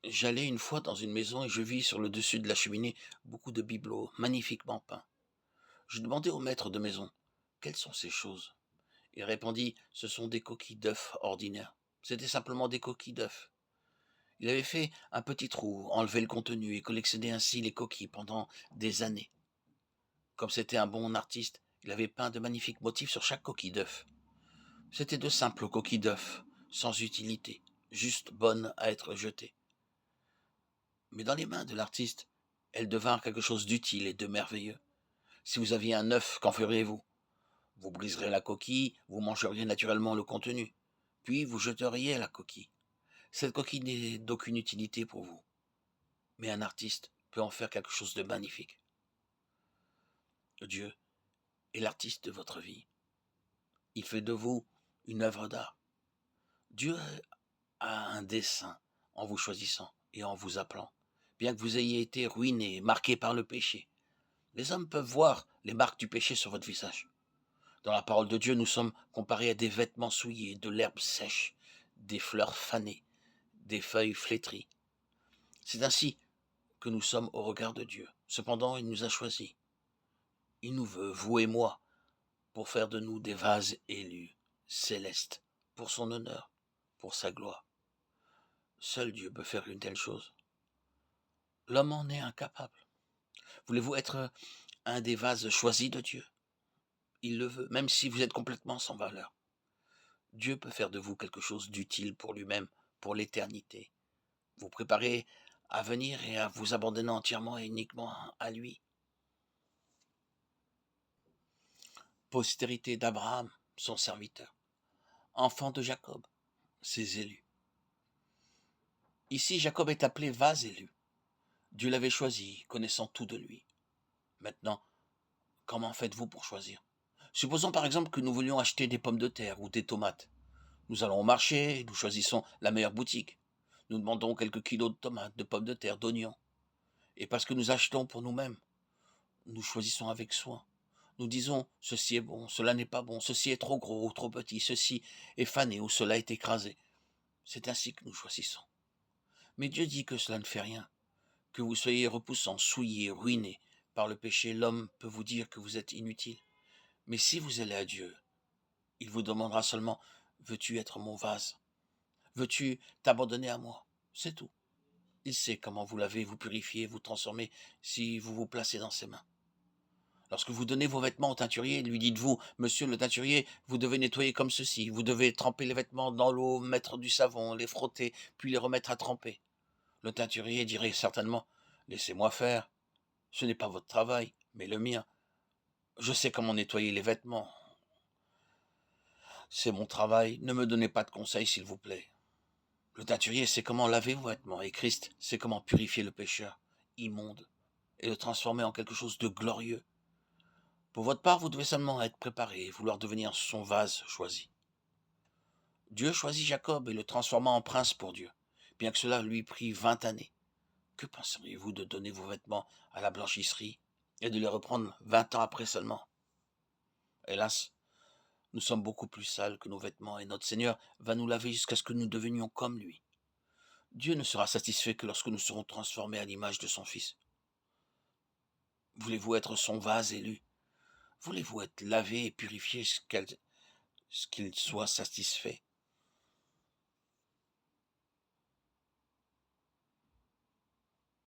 J'allais une fois dans une maison et je vis sur le dessus de la cheminée beaucoup de bibelots magnifiquement peints. Je demandai au maître de maison: quelles sont ces choses? Il répondit: ce sont des coquilles d'œufs ordinaires. C'était simplement des coquilles d'œufs. Il avait fait un petit trou, enlevé le contenu et collectionné ainsi les coquilles pendant des années. Comme c'était un bon artiste, il avait peint de magnifiques motifs sur chaque coquille d'œuf. C'étaient de simples coquilles d'œufs, sans utilité, juste bonnes à être jetées. Mais dans les mains de l'artiste, elles devinrent quelque chose d'utile et de merveilleux. Si vous aviez un œuf, qu'en feriez-vous? Vous briserez la coquille, vous mangeriez naturellement le contenu, puis vous jeteriez la coquille. Cette coquille n'est d'aucune utilité pour vous, mais un artiste peut en faire quelque chose de magnifique. Dieu est l'artiste de votre vie. Il fait de vous une œuvre d'art. Dieu a un dessein en vous choisissant et en vous appelant, bien que vous ayez été ruiné, marqué par le péché. Les hommes peuvent voir les marques du péché sur votre visage. Dans la parole de Dieu, nous sommes comparés à des vêtements souillés, de l'herbe sèche, des fleurs fanées, des feuilles flétries. C'est ainsi que nous sommes au regard de Dieu. Cependant, il nous a choisis. Il nous veut, vous et moi, pour faire de nous des vases élus, célestes, pour son honneur, pour sa gloire. Seul Dieu peut faire une telle chose. L'homme en est incapable. Voulez-vous être un des vases choisis de Dieu? Il le veut, même si vous êtes complètement sans valeur. Dieu peut faire de vous quelque chose d'utile pour lui-même, pour l'éternité. Vous préparez à venir et à vous abandonner entièrement et uniquement à lui. Postérité d'Abraham, son serviteur. Enfant de Jacob, ses élus. Ici, Jacob est appelé vase élu. Dieu l'avait choisi, connaissant tout de lui. Maintenant, comment faites-vous pour choisir? Supposons par exemple que nous voulions acheter des pommes de terre ou des tomates. Nous allons au marché, nous choisissons la meilleure boutique. Nous demandons quelques kilos de tomates, de pommes de terre, d'oignons. Et parce que nous achetons pour nous-mêmes, nous choisissons avec soin. Nous disons, ceci est bon, cela n'est pas bon, ceci est trop gros ou trop petit, ceci est fané ou cela est écrasé. C'est ainsi que nous choisissons. Mais Dieu dit que cela ne fait rien. Que vous soyez repoussant, souillé, ruiné par le péché, l'homme peut vous dire que vous êtes inutile. Mais si vous allez à Dieu, il vous demandera seulement, veux-tu être mon vase? Veux-tu t'abandonner à moi? C'est tout. Il sait comment vous lavez, vous purifier, vous transformer si vous vous placez dans ses mains. Lorsque vous donnez vos vêtements au teinturier, lui dites-vous, monsieur le teinturier, vous devez nettoyer comme ceci, vous devez tremper les vêtements dans l'eau, mettre du savon, les frotter, puis les remettre à tremper. Le teinturier dirait certainement, laissez-moi faire, ce n'est pas votre travail, mais le mien. Je sais comment nettoyer les vêtements. C'est mon travail, ne me donnez pas de conseils s'il vous plaît. Le teinturier sait comment laver vos vêtements, et Christ sait comment purifier le pécheur, immonde, et le transformer en quelque chose de glorieux. Pour votre part, vous devez seulement être préparé et vouloir devenir son vase choisi. Dieu choisit Jacob et le transforma en prince pour Dieu, bien que cela lui prit 20 années. Que penseriez-vous de donner vos vêtements à la blanchisserie et de les reprendre 20 ans après seulement? Hélas, nous sommes beaucoup plus sales que nos vêtements et notre Seigneur va nous laver jusqu'à ce que nous devenions comme lui. Dieu ne sera satisfait que lorsque nous serons transformés à l'image de son Fils. Voulez-vous être son vase élu? Voulez-vous être lavé et purifié ce qu'il soit satisfait?